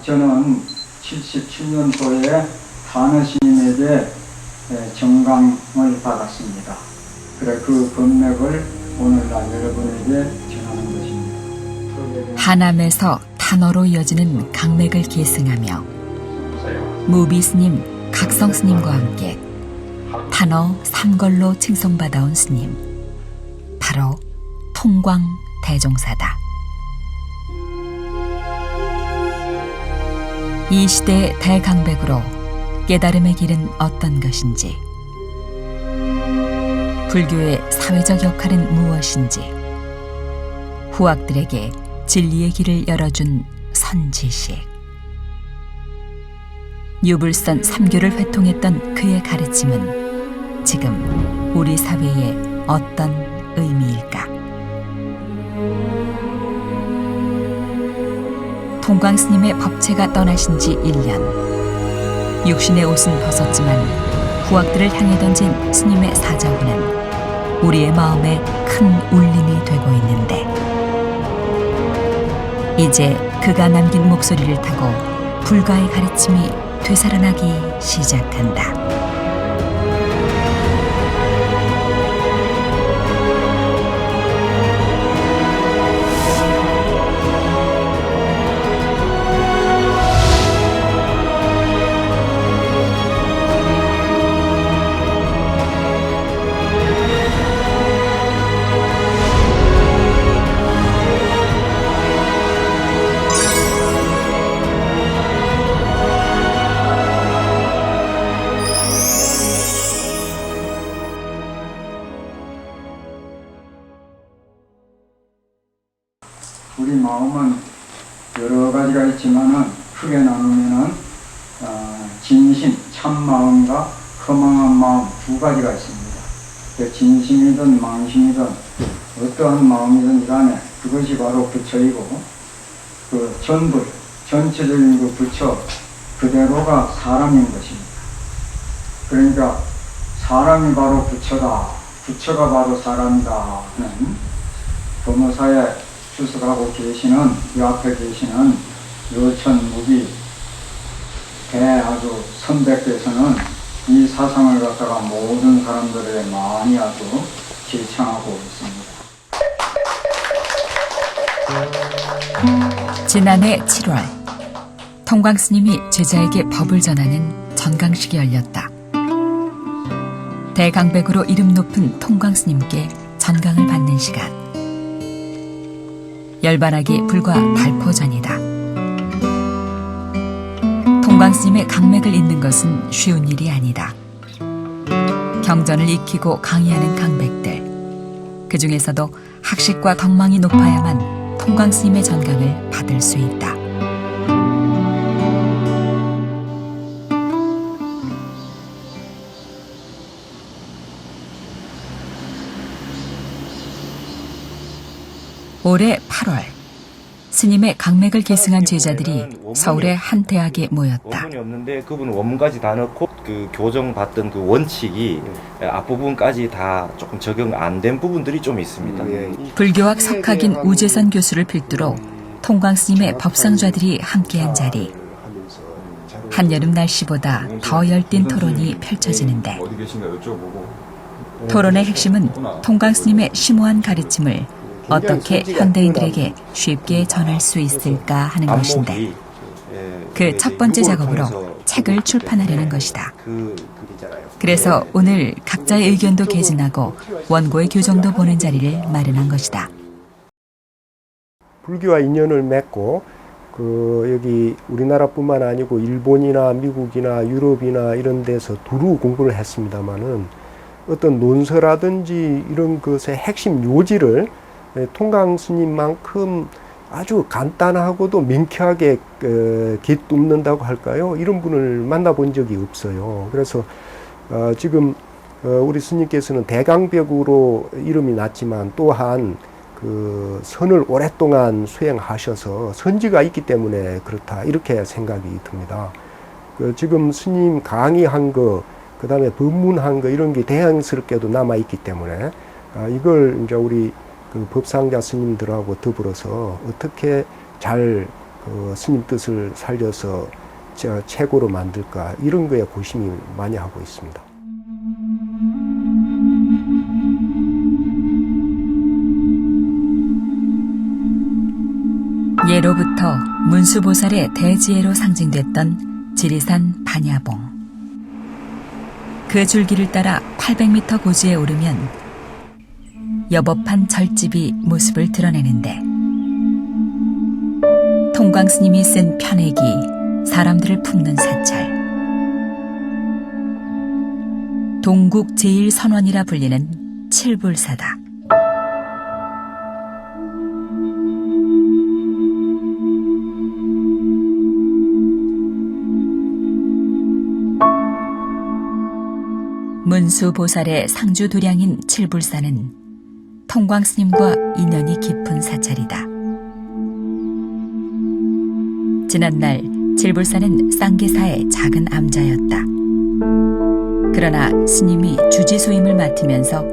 저는 77년도에 단어 스님에게 정강을 받았습니다. 그래 그 법맥을 오늘날 여러분에게 전하는 것입니다. 하남에서 탄어로 이어지는 강맥을 계승하며 무비 스님, 각성 스님과 함께 탄어 3걸로 칭송받아온 스님, 바로 통광 대종사다. 이 시대의 대강백으로 깨달음의 길은 어떤 것인지, 불교의 사회적 역할은 무엇인지, 후학들에게 진리의 길을 열어준 선지식. 유불선 3교를 회통했던 그의 가르침은 지금 우리 사회에 어떤 의미일까? 통광 스님의 법체가 떠나신 지 1년. 육신의 옷은 벗었지만 후학들을 향해 던진 스님의 사자후는 우리의 마음에 큰 울림이 되고 있는데, 이제 그가 남긴 목소리를 타고 불가의 가르침이 되살아나기 시작한다. 우리 마음은 여러 가지가 있지만은 크게 나누면은 진심, 참 마음과 허망한 마음 두 가지가 있습니다. 진심이든 망심이든 어떠한 마음이든 간에 그것이 바로 부처이고, 그 전부 전체적인 그 부처 그대로가 사람인 것입니다. 그러니까 사람이 바로 부처다, 부처가 바로 사람이다 하는 범어사에 주석하고 계시는, 이 앞에 계시는 여천무비 아주 선배께서는 이 사상을 갖다가 모든 사람들에게 많이 아주 제창하고 있습니다. 지난해 7월, 통광 스님이 제자에게 법을 전하는 전강식이 열렸다. 대강백으로 이름 높은 통광 스님께 전강을 받는 시간. 열반하기 불과 달포 전이다. 통광 스님의 강맥을 잇는 것은 쉬운 일이 아니다. 경전을 익히고 강의하는 강백들, 그 중에서도 학식과 덕망이 높아야만 통광 스님의 전강을 받을 수 있다. 올해 8월, 스님의 강맥을 계승한 제자들이 서울의 한 대학에 모였다. 원문이 없는데 그분은 원문까지 다 넣고 그 교정받던 그 원칙이 앞부분까지 다 조금 적용 안 된 부분들이 좀 있습니다. 불교학 석학인 우재선 교수를 필두로 통광 스님의 법상좌들이 함께한 자리. 한여름 날씨보다 더 열띤 토론이 펼쳐지는데, 토론의 핵심은 통광 스님의 심오한 가르침을 어떻게 현대인들에게 쉽게 전할 수 있을까 하는 것인데, 그 첫 번째 작업으로 책을 출판하려는 것이다. 그래서 오늘 각자의 의견도 개진하고 원고의 교정도 보는 자리를 마련한 것이다. 불교와 인연을 맺고 여기 우리나라뿐만 아니고 일본이나 미국이나 유럽이나 이런 데서 두루 공부를 했습니다마는 어떤 논서라든지 이런 것의 핵심 요지를 통광 스님만큼 아주 간단하고도 명쾌하게 깃눕는다고 할까요? 이런 분을 만나본 적이 없어요. 그래서 지금 우리 스님께서는 대강벽으로 이름이 났지만 또한 그 선을 오랫동안 수행하셔서 선지가 있기 때문에 그렇다, 이렇게 생각이 듭니다. 지금 스님 강의한 거, 그 다음에 법문한 거, 이런 게 대양스럽게도 남아있기 때문에 이걸 이제 우리 그 법상자 스님들하고 더불어서 어떻게 잘 그 스님 뜻을 살려서 최고로 만들까 이런 거에 고심이 많이 하고 있습니다. 예로부터 문수보살의 대지혜로 상징됐던 지리산 반야봉. 그 줄기를 따라 800m 고지에 오르면 여법한 절집이 모습을 드러내는데 통광스님이 쓴 편액이 사람들을 품는 사찰. 동국 제1선원이라 불리는 칠불사다. 문수보살의 상주도량인 칠불사는 통광스님과 인연이 깊은 사찰이다. 지난날 칠불사는 쌍계사의 작은 암자였다. 그러나 스님이 주지수임을 맡으면서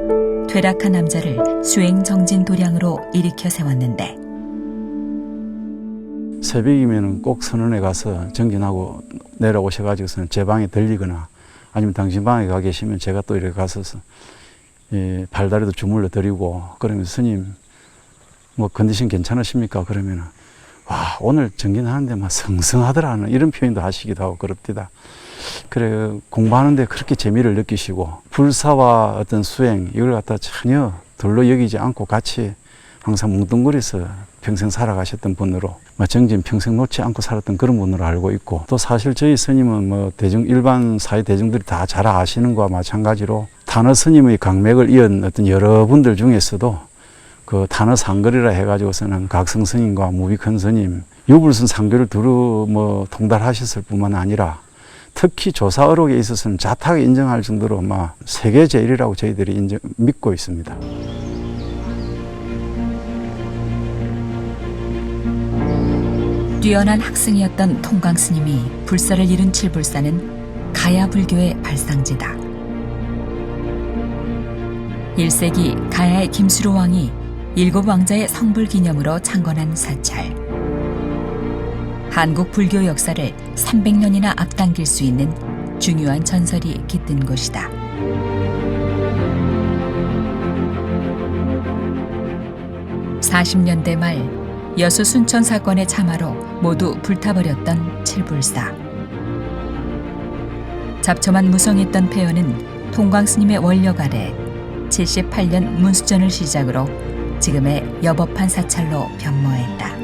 퇴락한 암자를 수행정진도량으로 일으켜 세웠는데 새벽이면 꼭 선원에 가서 정진하고 내려오셔가지고서는 제 방에 들리거나 아니면 당신 방에 가 계시면 제가 또 이렇게 가서서 발다리도 주물러 드리고 그러면 스님 뭐 컨디션 괜찮으십니까? 그러면 와 오늘 정진하는데 막 성성하더라는 이런 표현도 하시기도 하고 그럽디다. 그래 공부하는데 그렇게 재미를 느끼시고 불사와 어떤 수행 이걸 갖다 전혀 돌로 여기지 않고 같이 항상 뭉뚱그려서 평생 살아가셨던 분으로 정진 평생 놓지 않고 살았던 그런 분으로 알고 있고 또 사실 저희 스님은 뭐 일반 사회 대중들이 다 잘 아시는 거와 마찬가지로 단어 스님의 강맥을 이은 어떤 여러분들 중에서도 그 단어 상거리라 해가지고서는 각성 스님과 무비큰 스님, 유불순 상교를 두루 통달하셨을 뿐만 아니라 특히 조사어록에 있어서는 자탁 인정할 정도로 세계 제일이라고 저희들이 믿고 있습니다. 뛰어난 학승이었던 통광스님이 불사를 이룬 칠불사는 가야 불교의 발상지다. 1세기 가야의 김수로 왕이 7왕자의 성불 기념으로 창건한 사찰. 한국 불교 역사를 300년이나 앞당길 수 있는 중요한 전설이 깃든 곳이다. (40년대) 말 여수 순천 사건의 참화로 모두 불타버렸던 칠불사. 잡초만 무성했던 폐허는 통광스님의 원력 아래 78년 문수전을 시작으로 지금의 여법한 사찰로 변모했다.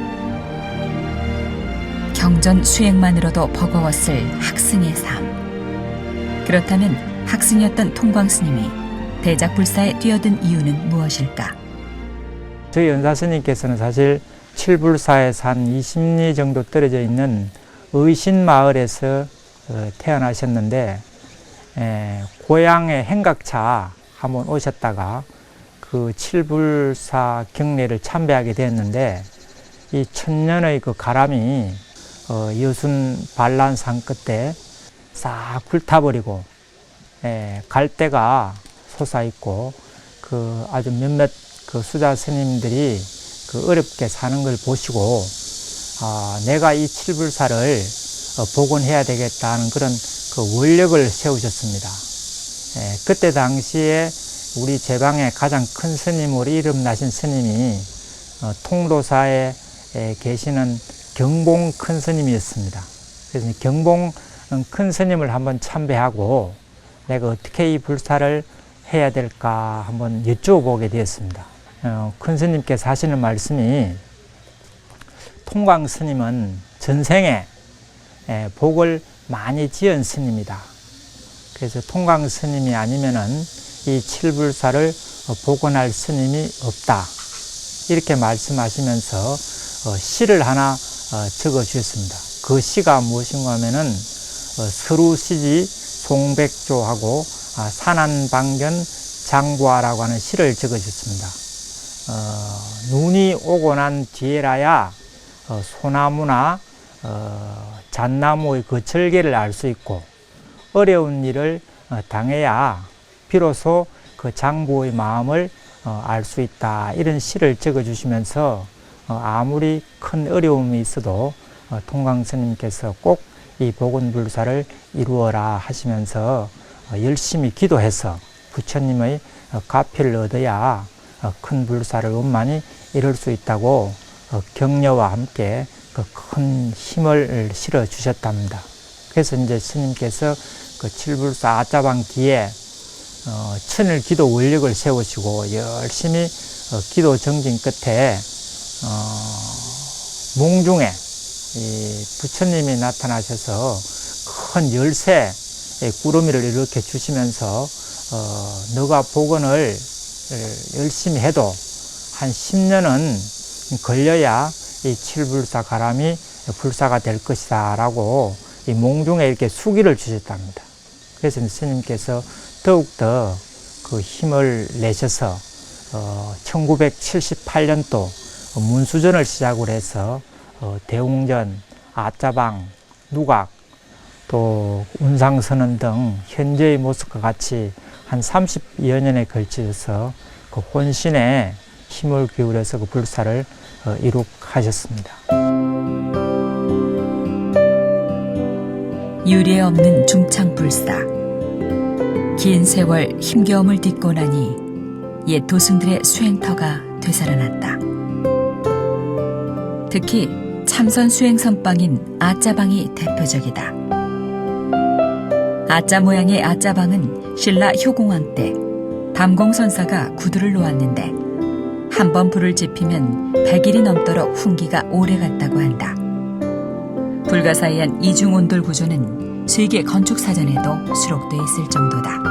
경전 수행만으로도 버거웠을 학승의 삶. 그렇다면 학승이었던 통광스님이 대작불사에 뛰어든 이유는 무엇일까? 저희 연사스님께서는 사실 칠불사에서 한 20리 정도 떨어져 있는 의신마을에서 태어나셨는데 고향의 행각차 한번 오셨다가 그 칠불사 경례를 참배하게 되었는데 이 천년의 그 가람이 여순 반란산 끝에 싹 불타버리고 갈대가 솟아있고 그 아주 몇몇 그 수자 스님들이 그 어렵게 사는 걸 보시고 내가 이 칠불사를 복원해야 되겠다는 그런 그 원력을 세우셨습니다. 그때 당시에 우리 제방의 가장 큰 스님으로 이름나신 스님이 통도사에 계시는 경봉 큰 스님이었습니다. 그래서 경봉 큰 스님을 한번 참배하고 내가 어떻게 이 불사를 해야 될까 한번 여쭤보게 되었습니다. 큰 스님께서 하시는 말씀이 통광 스님은 전생에 복을 많이 지은 스님이다. 그래서 통광 스님이 아니면은 이 칠불사를 복원할 스님이 없다. 이렇게 말씀하시면서 시를 하나 적어 주셨습니다. 그 시가 무엇인가 하면은 서루시지 송백조하고 산안방견 장부하라고 하는 시를 적어 주셨습니다. 눈이 오고 난 뒤에라야 소나무나 잣나무의 그 절개를 알 수 있고 어려운 일을 당해야 비로소 그 장부의 마음을 알 수 있다. 이런 시를 적어 주시면서 아무리 큰 어려움이 있어도 통광 스님께서 꼭 이 복원불사를 이루어라 하시면서 열심히 기도해서 부처님의 가피를 얻어야 큰 불사를 원만히 이룰 수 있다고 격려와 함께 큰 힘을 실어 주셨답니다. 그래서 이제 스님께서 그 칠불사 아짜방 뒤에 천일 기도 원력을 세우시고 열심히 기도 정진 끝에 몽중에 이 부처님이 나타나셔서 큰 열쇠 꾸러미를 이렇게 주시면서 너가 복원을 열심히 해도 한 10년은 걸려야 이 칠불사 가람이 불사가 될 것이다 라고 이 몽중에 이렇게 수기를 주셨답니다. 그래서 스님께서 더욱더 그 힘을 내셔서 1978년도 문수전을 시작으로 해서 대웅전, 아짜방, 누각, 또 운상선언 등 현재의 모습과 같이 한 30여 년에 걸쳐서 그 혼신에 힘을 기울여서 그 불사를 이룩하셨습니다. 유례 없는 중창불사. 긴 세월 힘겨움을 딛고 나니 옛 도승들의 수행터가 되살아났다. 특히 참선 수행 선방인 아짜방이 대표적이다. 아짜 모양의 아짜방은 신라 효공왕 때 밤공선사가 구두를 놓았는데 한 번 불을 지피면 100일이 넘도록 훈기가 오래 갔다고 한다. 불가사의한 이중온돌 구조는 세계 건축사전에도 수록돼 있을 정도다.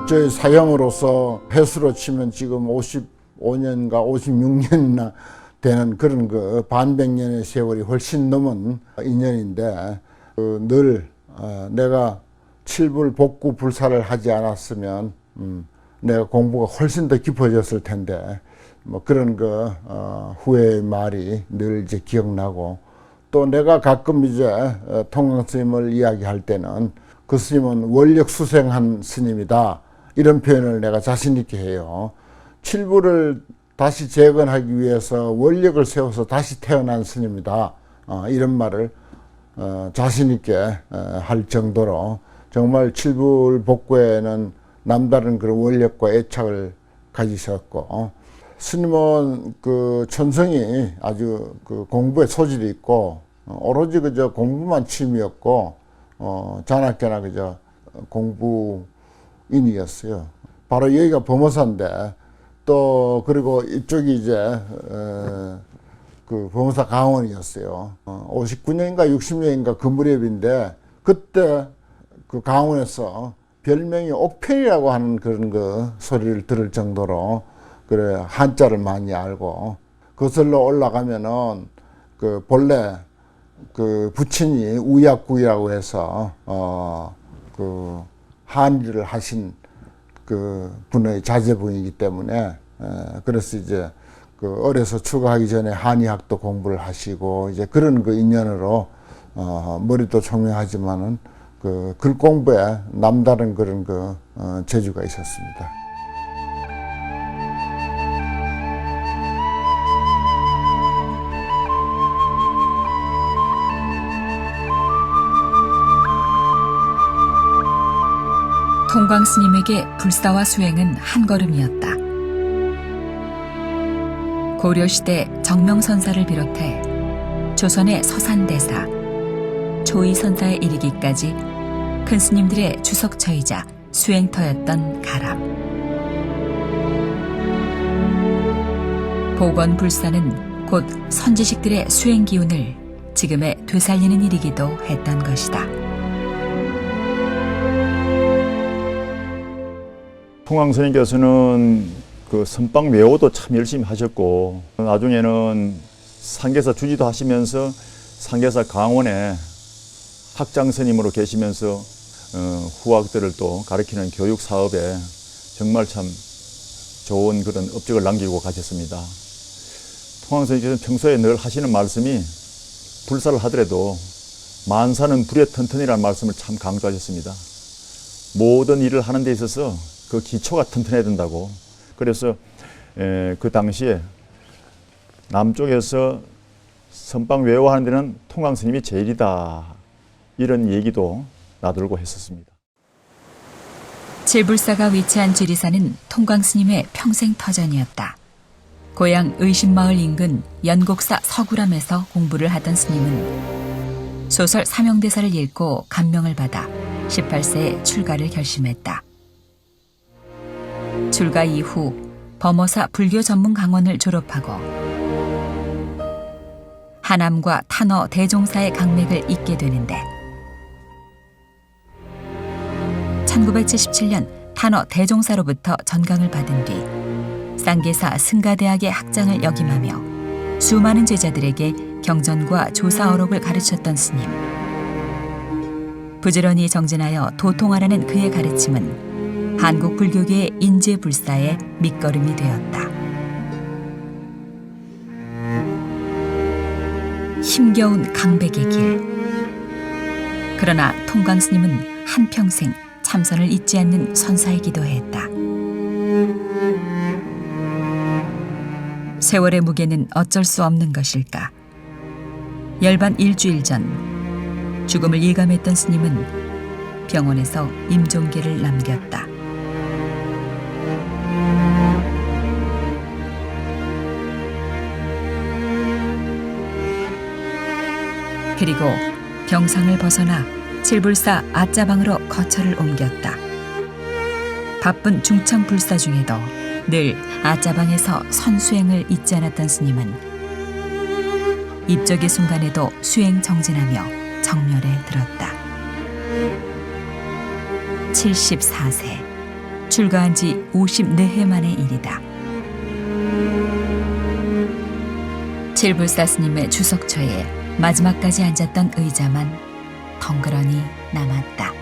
저희 사형으로서 횟수로 치면 지금 55년인가 56년이나 되는 그런 그 반백년의 세월이 훨씬 넘은 인연인데 늘 내가 칠불 복구 불사를 하지 않았으면 내가 공부가 훨씬 더 깊어졌을 텐데 뭐 그런 그 후회의 말이 늘 이제 기억나고 또 내가 가끔 이제 통광 스님을 이야기할 때는 그 스님은 원력 수생한 스님이다 이런 표현을 내가 자신 있게 해요. 칠불을 다시 재건하기 위해서 원력을 세워서 다시 태어난 스님이다 이런 말을 자신 있게 할 정도로 정말 칠불 복구에는 남다른 그런 원력과 애착을 가지셨고 스님은 그 천성이 아주 그 공부에 소질이 있고 오로지 그저 공부만 취미였고 자나깨나 그저 공부인이었어요. 바로 여기가 범어사인데 또 그리고 이쪽이 이제 그 범어사 강원이었어요. 59년인가 60년인가 그 무렵인데 그때 그 강원에서 별명이 옥편이라고 하는 그런 그 소리를 들을 정도로 그래 한자를 많이 알고 거슬러 올라가면은 그 본래 그 부친이 우약구이라고 해서 그 한일을 하신 그 분의 자제분이기 때문에 그래서 이제 그 어려서 출가하기 전에 한의학도 공부를 하시고 이제 그런 그 인연으로 머리도 총명하지만은 그 글 공부에 남다른 그런 그 재주가 있었습니다. 통광 스님에게 불사와 수행은 한 걸음이었다. 고려시대 정명선사를 비롯해 조선의 서산대사, 조의선사에 이르기까지 큰 스님들의 주석처이자 수행터였던 가람. 복원불사는 곧 선지식들의 수행 기운을 지금에 되살리는 일이기도 했던 것이다. 통광 스님께서는 그 선방 외호도 참 열심히 하셨고 나중에는 상계사 주지도 하시면서 상계사 강원에 학장 스님으로 계시면서 후학들을 또 가르치는 교육 사업에 정말 참 좋은 그런 업적을 남기고 가셨습니다. 통광 스님께서는 평소에 늘 하시는 말씀이 불사를 하더라도 만사는 불의 튼튼이라는 말씀을 참 강조하셨습니다. 모든 일을 하는 데 있어서 그 기초가 튼튼해야 된다고. 그래서 그 당시에 남쪽에서 선방 외워하는 데는 통강 스님이 제일이다. 이런 얘기도 나돌고 했었습니다. 칠불사가 위치한 지리산은 통광스님의 평생 터전이었다. 고향 의심마을 인근 연곡사 서구람에서 공부를 하던 스님은 소설 사명대사를 읽고 감명을 받아 18세에 출가를 결심했다. 출가 이후 범어사 불교 전문 강원을 졸업하고 하남과 탄어 대종사의 강맥을 잇게 되는데 1977년 탄어 대종사로부터 전강을 받은 뒤 쌍계사 승가대학의 학장을 역임하며 수많은 제자들에게 경전과 조사어록을 가르쳤던 스님. 부지런히 정진하여 도통하라는 그의 가르침은 한국 불교계의 인재불사의 밑거름이 되었다. 힘겨운 강백의 길. 그러나 통광스님은 한평생 참선을 잊지 않는 선사이기도 했다. 세월의 무게는 어쩔 수 없는 것일까? 열반 일주일 전 죽음을 예감했던 스님은 병원에서 임종계를 남겼다. 그리고 병상을 벗어나 칠불사 아짜방으로 거처를 옮겼다. 바쁜 중창불사 중에도 늘 아짜방에서 선수행을 잊지 않았던 스님은 입적의 순간에도 수행 정진하며 정렬에 들었다. 74세, 출가한 지 54해 만의 일이다. 칠불사 스님의 주석처에 마지막까지 앉았던 의자만 덩그러니 남았다.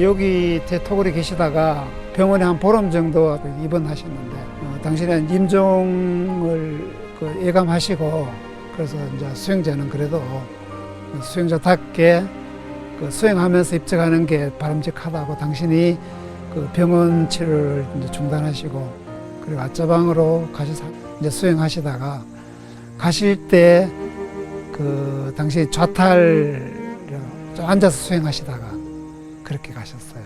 여기 대토굴에 계시다가 병원에 한 보름 정도 입원하셨는데 당신은 임종을 예감하시고 그래서 이제 수행자는 그래도 수행자답게 수행하면서 입적하는 게 바람직하다고 당신이 병원 치료를 이제 중단하시고 그리고 아짜방으로 가셔서 이제 수행하시다가 가실 때 당시 좌탈 앉아서 수행하시다가 그렇게 가셨어요.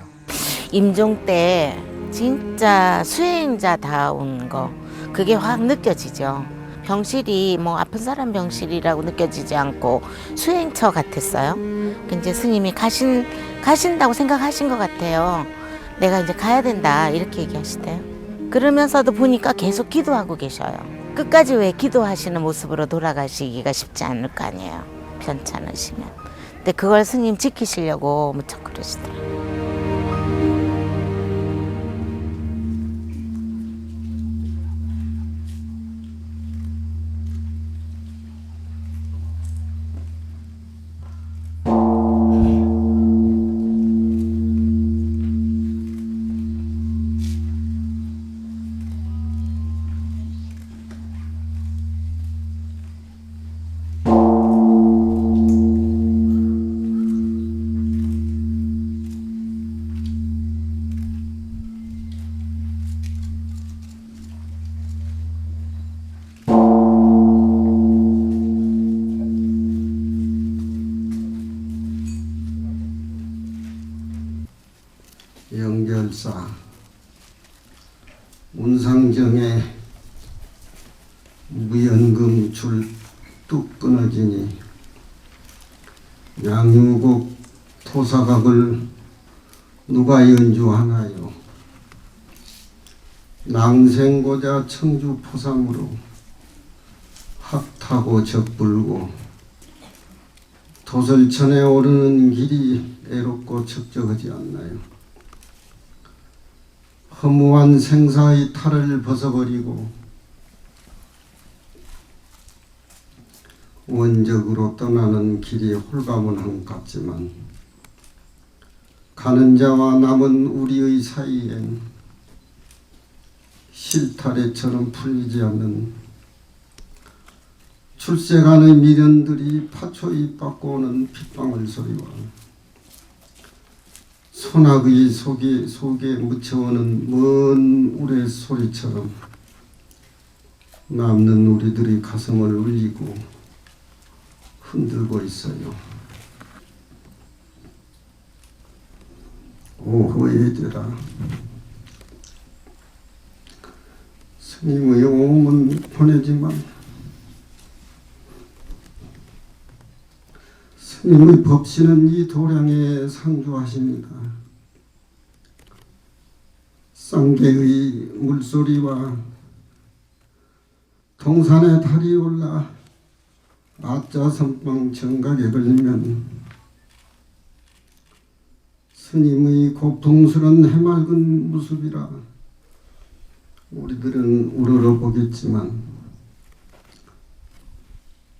임종 때 진짜 수행자다운 거 그게 확 느껴지죠. 병실이 뭐 아픈 사람 병실이라고 느껴지지 않고 수행처 같았어요. 이제 스님이 가신다고 생각하신 것 같아요. 내가 이제 가야 된다 이렇게 얘기하시대요. 그러면서도 보니까 계속 기도하고 계셔요. 끝까지 왜 기도하시는 모습으로 돌아가시기가 쉽지 않을 거 아니에요. 편찮으시면. 근데 그걸 스님 지키시려고 무척 그러시더라고요. 영결사 운상정에 무연금 줄 뚝 끊어지니 양유곡 토사각을 누가 연주하나요? 낭생고자 청주 포상으로 학타고 적불고 도설천에 오르는 길이 애롭고 척적하지 않나요? 허무한 생사의 탈을 벗어버리고 원적으로 떠나는 길이 홀가분한 것 같지만 가는 자와 남은 우리의 사이엔 실타래처럼 풀리지 않는 출세간의 미련들이 파초이 받고 오는 핏방울 소리와 소나기의 속에 묻혀오는 먼 우레 소리처럼 남는 우리들이 가슴을 울리고 흔들고 있어요. 오호예제라. 스님의 오음은 보내지만 스님의 법시는 이 도량에 상주하십니다. 쌍계의 물소리와 동산의 달이 올라 아짜 선방 정각에 걸리면 스님의 고통스런 해맑은 모습이라 우리들은 우러러 보겠지만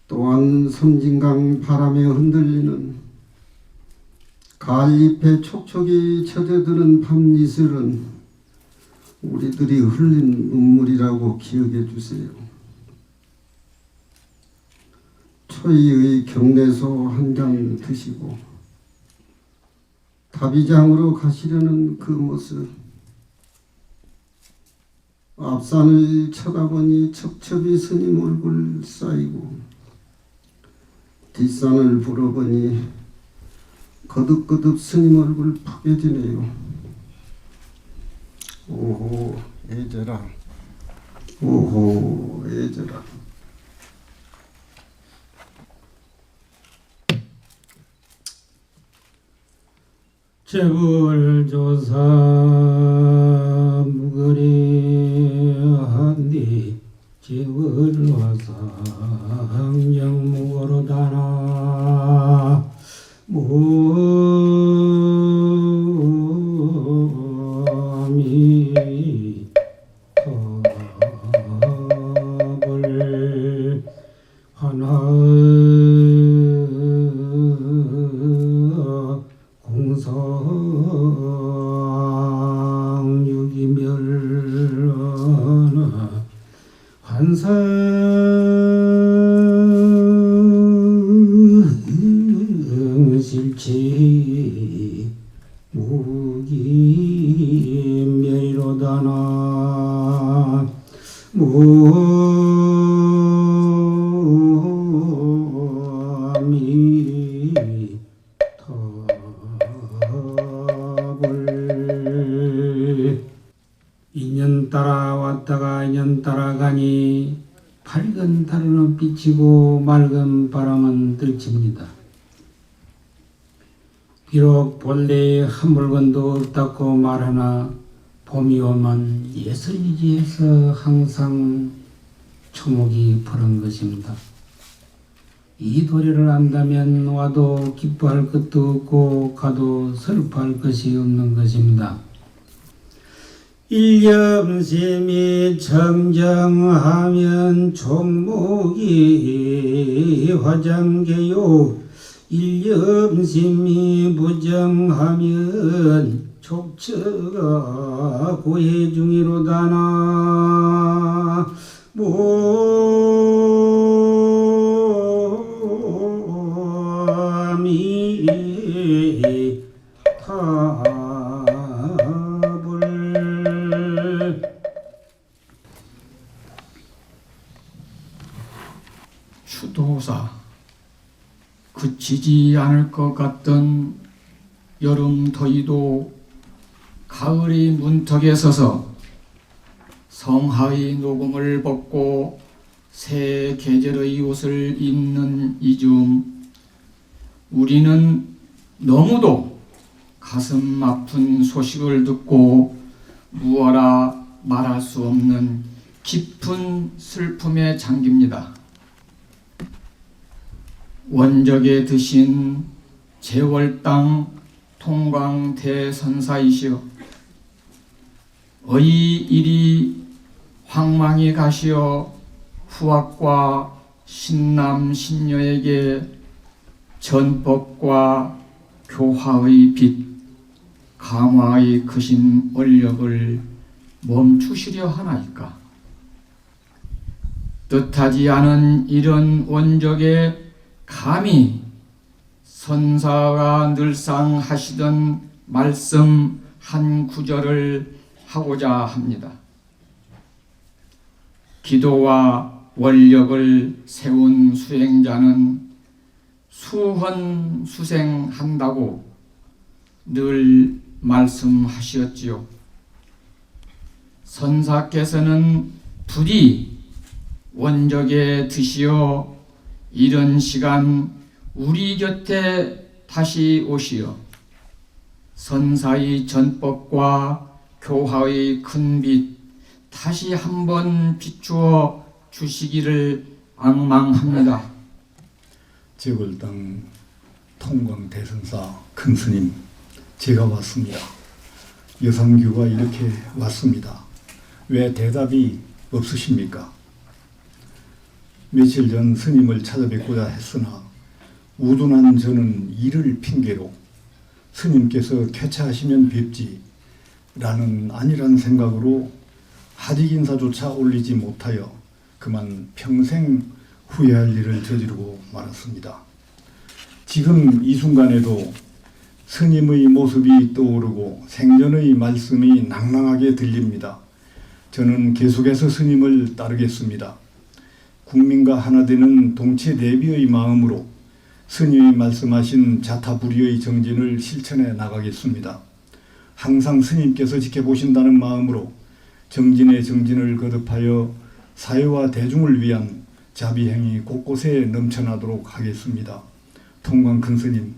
또한 섬진강 바람에 흔들리는 가을잎에 촉촉이 젖어드는 밤이슬은 우리들이 흘린 눈물이라고 기억해 주세요. 초이의 경내소 한 잔 드시고 다비장으로 가시려는 그 모습, 앞산을 쳐다보니 첩첩이 스님 얼굴 쌓이고 뒷산을 불어보니 거듭거듭 스님 얼굴 파괴지네요. 오호 애제라. 오호 애제라. 재벌조사 무거리한디 재벌화상 영무거로다나 무미 법을 하나 공성 유기멸하나 환상 실치 무기멸이로다나 무미 인연 따라 왔다가 인연 따라 가니 밝은 달은 비치고 맑은 바람은 들칩니다. 비록 본래에 한 물건도 없다고 말하나 봄이 오면 예설이지에서 항상 초목이 푸른 것입니다. 이 도리를 안다면 와도 기뻐할 것도 없고 가도 슬퍼할 것이 없는 것입니다. 일념심이 청정하면 총목이 화장계요. 일념심이 부정하면 촉처가 고해중이로다나 모미 추도사 그치지 않을 것 같던 여름 더위도 가을이 문턱에 서서 성하의 녹음을 벗고 새 계절의 옷을 입는 이중 우리는 너무도 가슴 아픈 소식을 듣고 무어라 말할 수 없는 깊은 슬픔에 잠깁니다. 원적에 드신 제월당 통광대선사이시여 어이 이리 황망히 가시어 후학과 신남 신녀에게 전법과 교화의 빛 강화의 크신 원력을 멈추시려 하나이까. 뜻하지 않은 이런 원적에 감히 선사가 늘상 하시던 말씀 한 구절을 하고자 합니다. 기도와 원력을 세운 수행자는 수헌수생한다고 늘 말씀하시었지요. 선사께서는 부디 원적에 드시어 이런 시간 우리 곁에 다시 오시어 선사의 전법과 교화의 큰 빛 다시 한번 비추어 주시기를 앙망합니다. 제골당 통광 대선사 큰 스님, 제가 왔습니다. 여상규가 이렇게 왔습니다. 왜 대답이 없으십니까? 며칠 전 스님을 찾아뵙고자 했으나 우둔한 저는 일을 핑계로 스님께서 쾌차하시면 뵙지 라는 아니란 생각으로 하직 인사조차 올리지 못하여 그만 평생 후회할 일을 저지르고 말았습니다. 지금 이 순간에도 스님의 모습이 떠오르고 생전의 말씀이 낭낭하게 들립니다. 저는 계속해서 스님을 따르겠습니다. 국민과 하나 되는 동체 대비의 마음으로 스님이 말씀하신 자타불의의 정진을 실천해 나가겠습니다. 항상 스님께서 지켜보신다는 마음으로 정진의 정진을 거듭하여 사회와 대중을 위한 자비행위 곳곳에 넘쳐나도록 하겠습니다. 통광 큰 스님,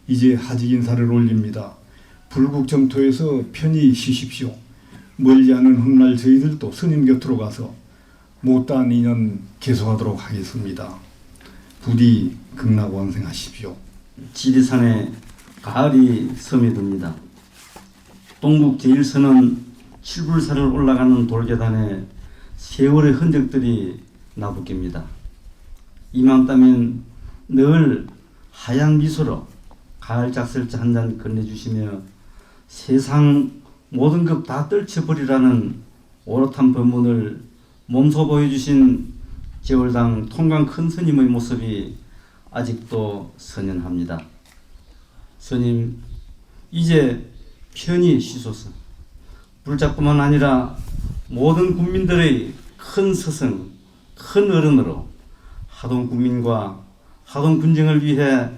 이제 하직 인사를 올립니다. 불국점토에서 편히 쉬십시오. 멀지 않은 훗날 저희들도 스님 곁으로 가서 못다한 인연 계속하도록 하겠습니다. 부디 극락왕생하십시오. 지리산에 가을이 서미듭니다. 동북 제1선은 칠불산을 올라가는 돌계단에 세월의 흔적들이 나부깁니다. 이맘따면 늘 하얀 미소로 가을 작설자 한 잔 건네주시며 세상 모든 것 다 떨쳐버리라는 오롯한 법문을 몸소 보여주신 제월당 통광 큰 스님의 모습이 아직도 선연합니다. 스님, 이제 편히 쉬소서. 불자뿐만 아니라 모든 국민들의 큰 스승, 큰 어른으로 하동 국민과 하동 군정을 위해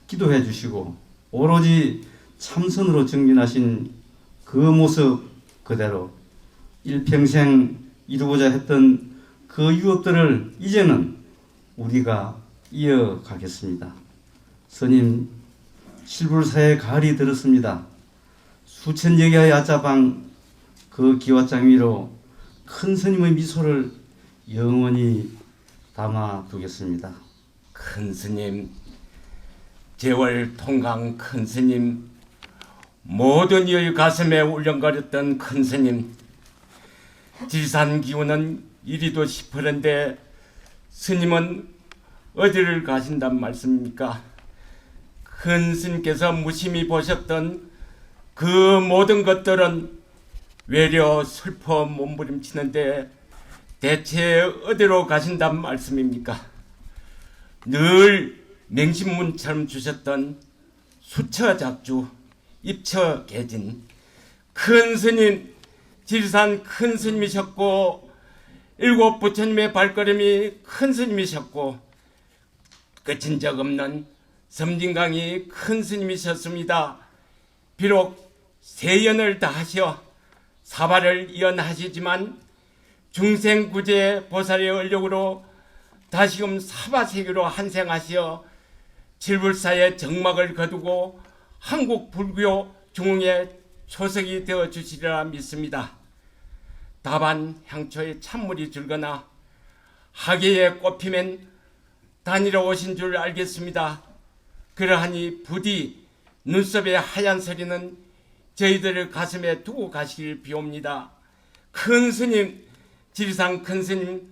기도해 주시고 오로지 참선으로 정진하신 그 모습 그대로 일평생 이루고자 했던 그 유업들을 이제는 우리가 이어가겠습니다. 스님, 칠불사의 가을이 들었습니다. 수천여 개의 야자방 그 기와장 위로 큰 스님의 미소를 영원히 담아두겠습니다. 큰 스님, 제월 통강 큰 스님, 모든 이의 가슴에 울렁거렸던 큰 스님, 지리산 기운은 이리도 시퍼런데 스님은 어디를 가신단 말씀입니까? 큰 스님께서 무심히 보셨던 그 모든 것들은 외려 슬퍼 몸부림치는데 대체 어디로 가신단 말씀입니까? 늘 맹신문처럼 주셨던 수처작주, 입처개진 큰 스님, 지리산 큰 스님이셨고 일곱 부처님의 발걸음이 큰 스님이셨고 끝인 적 없는 섬진강이 큰 스님이셨습니다. 비록 세연을 다하셔 사발을 이연하시지만 중생구제 보살의 얼력으로 다시금 사바세계로 한생하시어 칠불사의 정막을 거두고 한국 불교 중흥의 초석이 되어 주시리라 믿습니다. 다반 향초에 찬물이 줄거나 하계에 꽃피면 다니러 오신 줄 알겠습니다. 그러하니 부디 눈썹의 하얀 서리는 저희들을 가슴에 두고 가시길 비옵니다. 큰 스님, 지리산 큰 스님,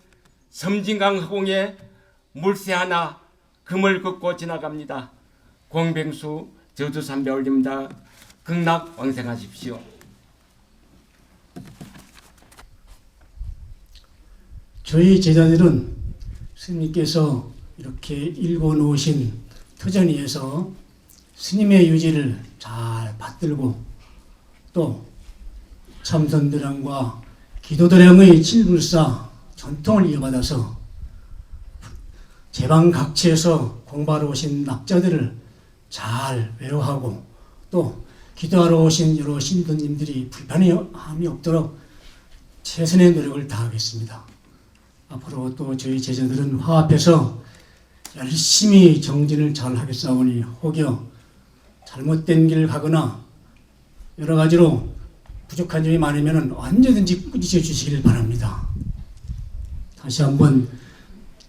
섬진강 허공에 물새 하나 금을 긋고 지나갑니다. 공백수 저주삼배 올립니다. 극락 왕생하십시오. 저희 제자들은 스님께서 이렇게 읽어놓으신 터전위에서 스님의 유지를 잘 받들고 또 참선드랑과 기도드랑의 칠불사 전통을 이어받아서 제방각지에서 공부하러 오신 납자들을 잘 외워하고 또 기도하러 오신 여러 신도님들이 불편함이 없도록 최선의 노력을 다하겠습니다. 앞으로 또 저희 제자들은 화합해서 열심히 정진을 잘 하겠사오니 혹여 잘못된 길을 가거나 여러 가지로 부족한 점이 많으면 언제든지 꾸짖어 주시길 바랍니다. 다시 한번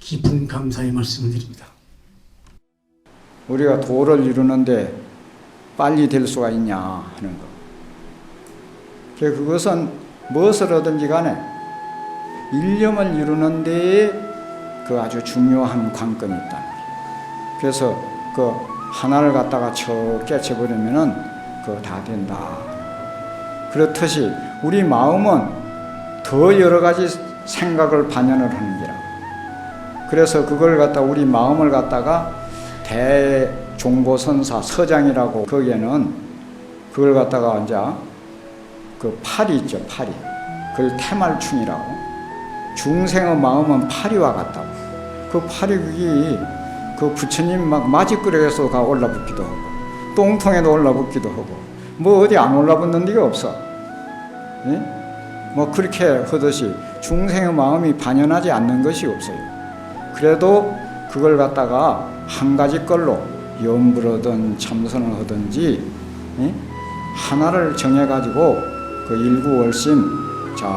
깊은 감사의 말씀을 드립니다. 우리가 도를 이루는데 빨리 될 수가 있냐 하는 거. 그것은 무엇을 하든지 간에 일념을 이루는 데에 그 아주 중요한 관건이 있다. 그래서 그 하나를 갖다가 쳐 깨쳐버리면은 그거 다 된다. 그렇듯이 우리 마음은 더 여러 가지 생각을 반연을 하는 기라. 그래서 그걸 갖다 우리 마음을 갖다가 대종보선사 서장이라고 거기에는 그걸 갖다가 이제 그 팔이 있죠, 팔이. 그걸 태말충이라고. 중생의 마음은 파리와 같다고. 그 파리 그게 그 부처님 막 마지끄레에서 가 올라붙기도 하고 똥통에도 올라붙기도 하고 뭐 어디 안 올라붙는 데가 없어. 예? 뭐 그렇게 하듯이 중생의 마음이 반연하지 않는 것이 없어요. 그래도 그걸 갖다가 한 가지 걸로 염불하든 참선을 하든지 예? 하나를 정해가지고 그 일구월심 잘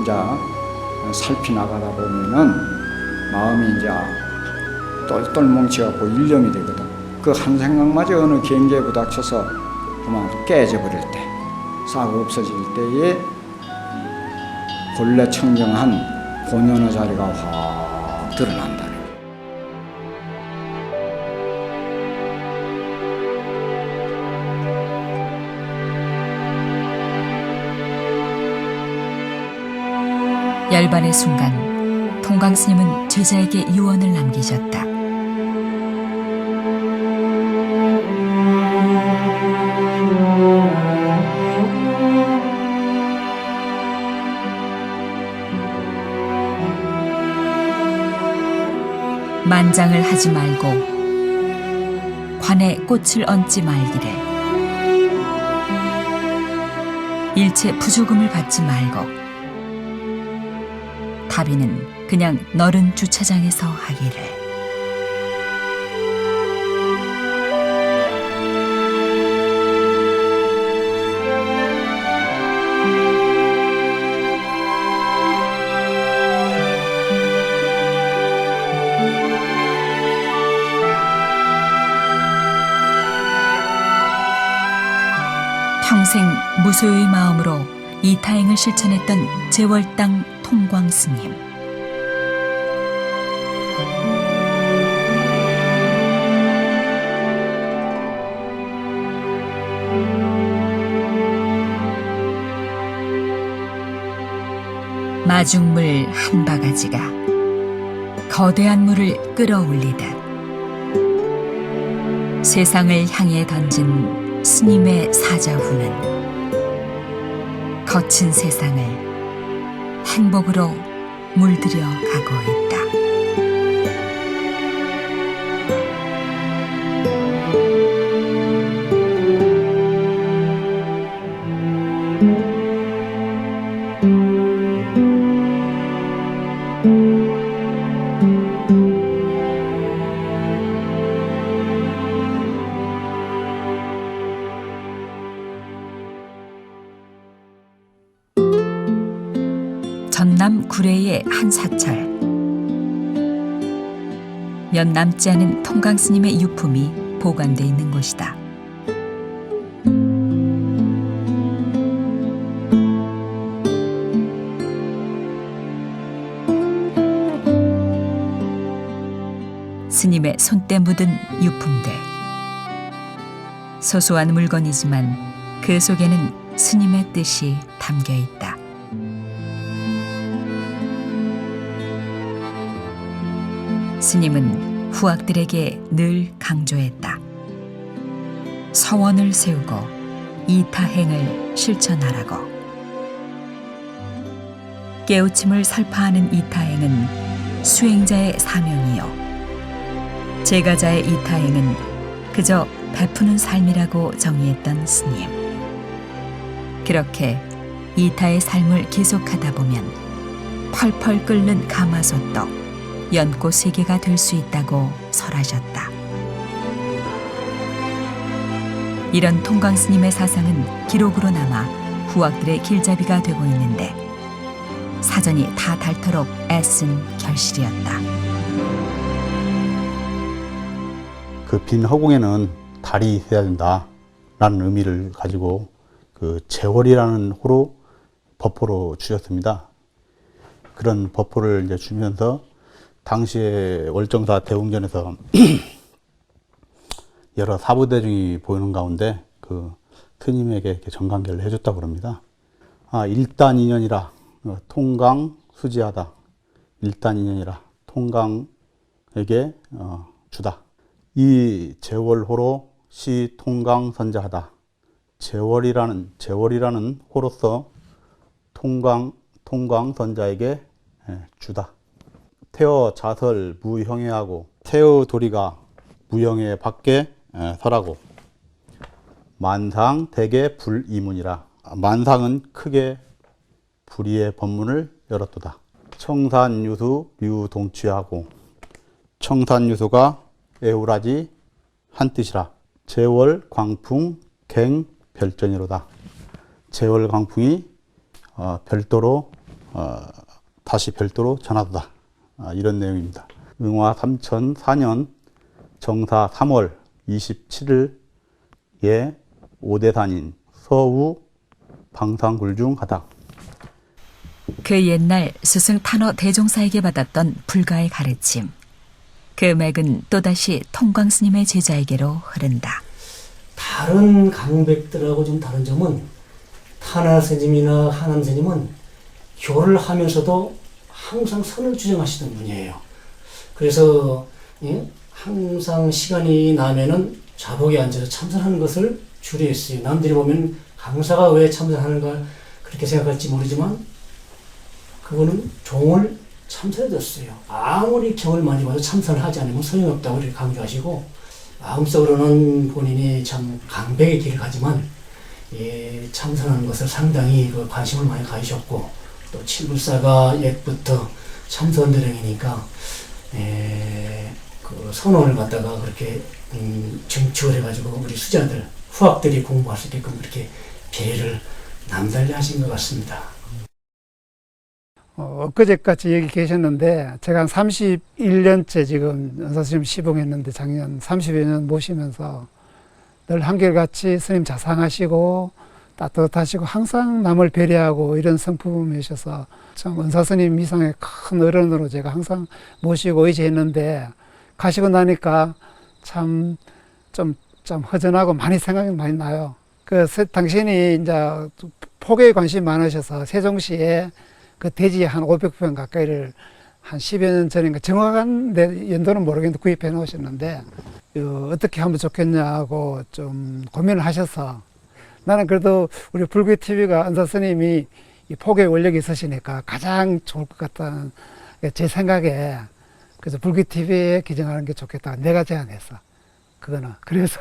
이제 살피 나가다 보면은 마음이 이제 똘똘 뭉쳐갖고 일념이 되거든. 그 한 생각마저 어느 경계에 부닥쳐서 그만 깨져버릴 때, 싹 없어질 때에 본래 청정한 본연의 자리가 확 드러난다. 열반의 순간 통광스님은 제자에게 유언을 남기셨다. 만장을 하지 말고 관에 꽃을 얹지 말기를, 일체 부조금을 받지 말고 다비는 그냥 너른 주차장에서 하기를. 평생 무소유의 마음으로 이 타행을 실천했던 제월당 통광스님. 마중물 한 바가지가 거대한 물을 끌어올리듯 세상을 향해 던진 스님의 사자후는 거친 세상을 행복으로 물들여 가고 있다. 전남 구례의 한 사찰. 몇 남지 않은 통광스님의 유품이 보관돼 있는 곳이다. 스님의 손때 묻은 유품들. 소소한 물건이지만 그 속에는 스님의 뜻이 담겨 있다. 스님은 후학들에게 늘 강조했다. 서원을 세우고 이타행을 실천하라고. 깨우침을 설파하는 이타행은 수행자의 사명이요, 제가자의 이타행은 그저 베푸는 삶이라고 정의했던 스님. 그렇게 이타의 삶을 계속하다 보면 펄펄 끓는 가마솥떡, 연꽃 세계가 될 수 있다고 설하셨다. 이런 통광 스님의 사상은 기록으로 남아 후학들의 길잡이가 되고 있는데 사전이 다 닳도록 애쓴 결실이었다. 그 빈 허공에는 달이 있어야 된다라는 의미를 가지고 그 제월이라는 호로 법호로 주셨습니다. 그런 법호를 이제 주면서 당시에 월정사 대웅전에서 여러 사부대중이 보이는 가운데 그 스님에게 이렇게 정강결을 해줬다고 그럽니다. 일단인연이라 통강 수지하다. 일단인연이라 통강에게 주다. 이 제월호로 시 통강 선자하다. 제월이라는 호로서 통강 선자에게 주다. 태어 자설 무형해하고 태어 도리가 무형해 밖에 설하고 만상 대개 불이문이라. 만상은 크게 불의의 법문을 열었도다. 청산유수 류동취하고 청산유수가 애우라지 한 뜻이라. 제월 광풍 갱 별전이로다. 제월 광풍이 별도로 다시 별도로 전하도다. 이런 내용입니다. 응화 3004년 정사 3월 27일에 오대산인 서우 방상굴중 하다. 그 옛날 스승 탄어 대종사에게 받았던 불가의 가르침. 그 맥은 또다시 통광 스님의 제자에게로 흐른다. 다른 강백들하고 좀 다른 점은 타나 스님이나 하남 스님은 교를 하면서도 항상 선을 주장하시던 분이에요. 그래서 항상 시간이 나면은 자복에 앉아서 참선하는 것을 주례했어요. 남들이 보면 강사가 왜 참선하는가 그렇게 생각할지 모르지만 그거는 종을 참선해줬어요. 아무리 경을 많이 봐도 참선을 하지 않으면 소용없다고 이렇게 강조하시고 마음속으로는 본인이 참 강백의 길을 가지만 참선하는 것을 상당히 그 관심을 많이 가지셨고 또 칠불사가 옛부터 참선대령이니까 그 선언을 갖다가 그렇게 증축을 해가지고 우리 수자들 후학들이 공부할 수 있게끔 그렇게 배를 남달리 하신 것 같습니다. 엊그제까지 여기 계셨는데 제가 한 31년째 지금 연사스님 시봉했는데 작년 30여 년 모시면서 늘 한결같이 스님 자상하시고 따뜻하시고 항상 남을 배려하고 이런 성품이셔서 참 은사스님 이상의 큰 어른으로 제가 항상 모시고 의지했는데 가시고 나니까 참 허전하고 많이 생각이 많이 나요. 당신이 이제 포교에 관심이 많으셔서 세종시에 그 대지 한 500평 가까이를 한 10여 년 전인가 정확한 연도는 모르겠는데 구입해 놓으셨는데 어떻게 하면 좋겠냐고 좀 고민을 하셔서 나는 그래도 우리 불교 TV가 은사 스님이 이 포교의 원력이 있으시니까 가장 좋을 것 같다는 제 생각에 그래서 불교 TV에 기증하는 게 좋겠다. 내가 제안했어. 그거는. 그래서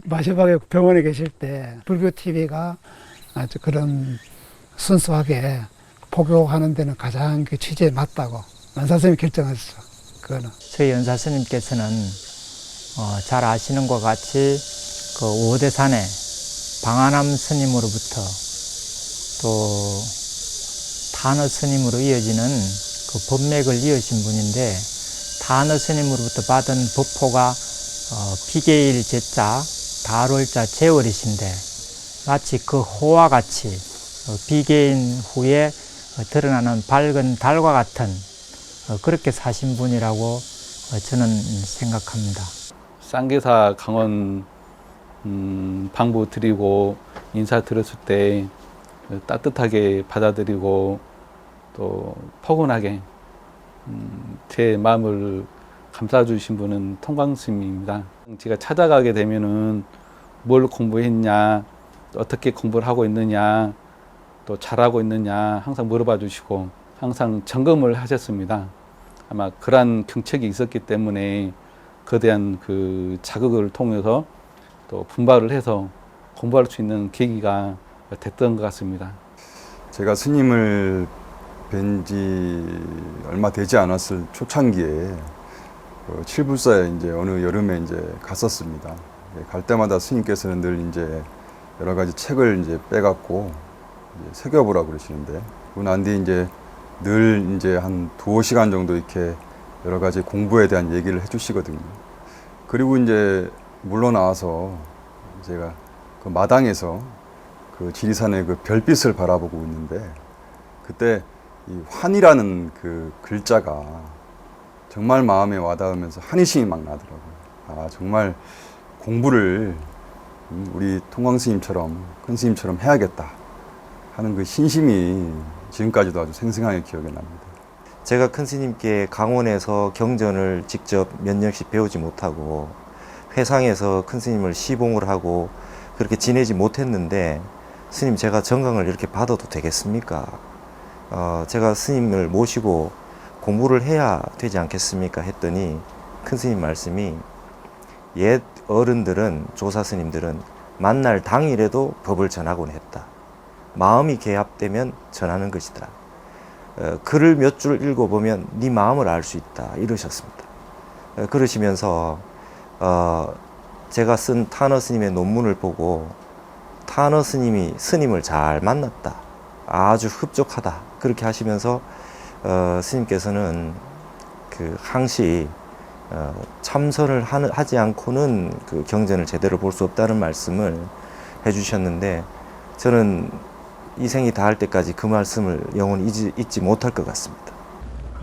마지막에 병원에 계실 때 불교 TV가 아주 그런 순수하게 포교하는 데는 가장 그 취지에 맞다고 은사 스님이 결정하셨어. 그거는. 저희 연사 스님께서는 잘 아시는 것과 같이 그 오대산에 방아남 스님으로부터 또 탄어 스님으로 이어지는 그 법맥을 이으신 분인데 탄어 스님으로부터 받은 법호가 비계일 제자 다롤자 제월이신데 마치 그 호와 같이 비계인 후에 드러나는 밝은 달과 같은 그렇게 사신 분이라고 저는 생각합니다. 쌍계사 강원 방부 드리고 인사 드렸을 때 따뜻하게 받아들이고 또 포근하게 제 마음을 감싸주신 분은 통광스님입니다. 제가 찾아가게 되면은 뭘 공부했냐, 어떻게 공부를 하고 있느냐, 또 잘하고 있느냐 항상 물어봐 주시고 항상 점검을 하셨습니다. 아마 그러한 경책이 있었기 때문에 거대한 그 자극을 통해서 또 분발을 해서 공부할 수 있는 계기가 됐던 것 같습니다. 제가 스님을 뵌 지 얼마 되지 않았을 초창기에 칠불사에 이제 어느 여름에 이제 갔었습니다. 갈 때마다 스님께서는 늘 이제 여러 가지 책을 이제 빼갖고 이제 새겨보라 그러시는데, 그러고 난 뒤에 이제 늘 이제 한 2-5시간 정도 이렇게 여러 가지 공부에 대한 얘기를 해주시거든요. 그리고 이제 물러나와서 제가 그 마당에서 그 지리산의 그 별빛을 바라보고 있는데, 그때 이 환이라는 그 글자가 정말 마음에 와닿으면서 한의심이 막 나더라고요. 아, 정말 공부를 우리 통광 스님처럼, 큰 스님처럼 해야겠다 하는 그 신심이 지금까지도 아주 생생하게 기억에 납니다. 제가 큰 스님께 강원에서 경전을 직접 몇 년씩 배우지 못하고 회상에서 큰 스님을 시봉을 하고 그렇게 지내지 못했는데, 스님 제가 정강을 이렇게 받아도 되겠습니까? 제가 스님을 모시고 공부를 해야 되지 않겠습니까? 했더니 큰 스님 말씀이, 옛 어른들은, 조사 스님들은 만날 당일에도 법을 전하곤 했다. 마음이 개합되면 전하는 것이다. 글을 몇 줄 읽어보면 네 마음을 알 수 있다, 이러셨습니다. 그러시면서 제가 쓴 타너 스님의 논문을 보고 타너 스님이 스님을 잘 만났다, 아주 흡족하다, 그렇게 하시면서 스님께서는 그 항시 참선을 하지 않고는 그 경전을 제대로 볼 수 없다는 말씀을 해주셨는데, 저는 이 생이 다할 때까지 그 말씀을 영원히 잊지 못할 것 같습니다.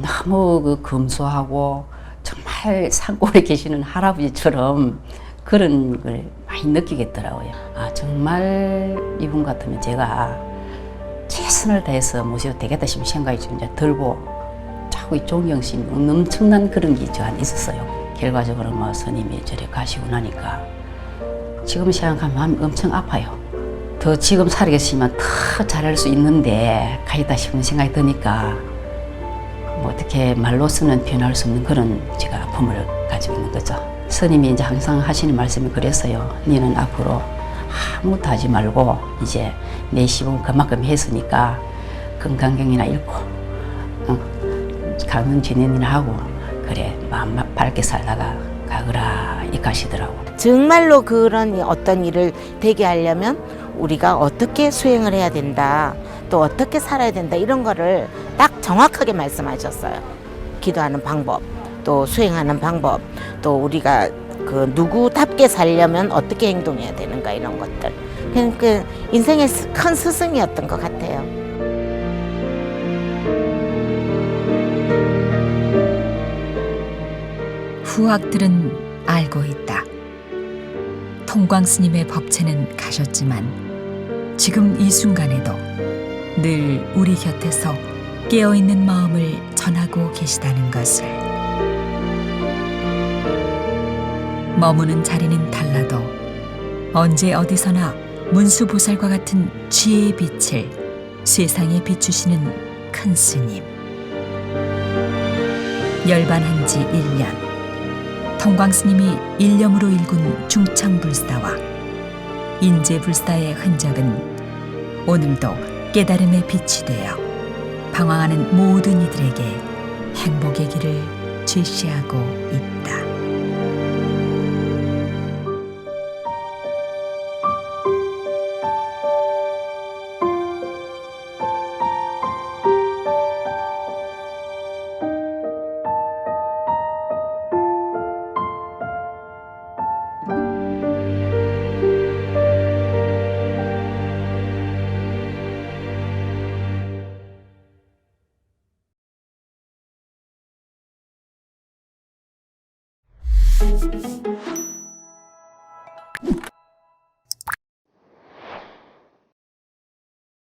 너무 그 검소하고 정말 산골에 계시는 할아버지처럼 그런 걸 많이 느끼겠더라고요. 아, 정말 이분 같으면 제가 최선을 다해서 모셔도 되겠다 싶은 생각이 좀 이제 들고, 자꾸 이 존경심이 엄청난 그런 게 저 안에 있었어요. 결과적으로 뭐 스님이 저리 가시고 나니까 지금 생각하면 마음이 엄청 아파요. 더 지금 살아계시면 더 잘할 수 있는데 가있다 싶은 생각이 드니까 뭐 어떻게 말로서는 표현할 수 없는 그런 제가 아픔을 가지고 있는 거죠. 스님이 이제 항상 하시는 말씀이 그랬어요. 너는 앞으로 아무것도 하지 말고 이제 내 시봉 그만큼 했으니까 건강경이나 읽고 강은 진행이나 하고 그래 마음 밝게 살다가 가거라 이 가시더라고. 정말로 그런 어떤 일을 되게 하려면 우리가 어떻게 수행을 해야 된다, 또 어떻게 살아야 된다, 이런 거를 딱 정확하게 말씀하셨어요. 기도하는 방법, 또 수행하는 방법, 또 우리가 그 누구답게 살려면 어떻게 행동해야 되는가, 이런 것들. 그러니까 인생의 큰 스승이었던 것 같아요. 후학들은 알고 있다. 통광 스님의 법체는 가셨지만 지금 이 순간에도 늘 우리 곁에서 깨어있는 마음을 전하고 계시다는 것을. 머무는 자리는 달라도 언제 어디서나 문수보살과 같은 지혜의 빛을 세상에 비추시는 큰 스님. 열반한 지 1년, 통광 스님이 일념으로 일군 중창불사와 인재불사의 흔적은 오늘도 깨달음의 빛이 되어 방황하는 모든 이들에게 행복의 길을 제시하고 있다.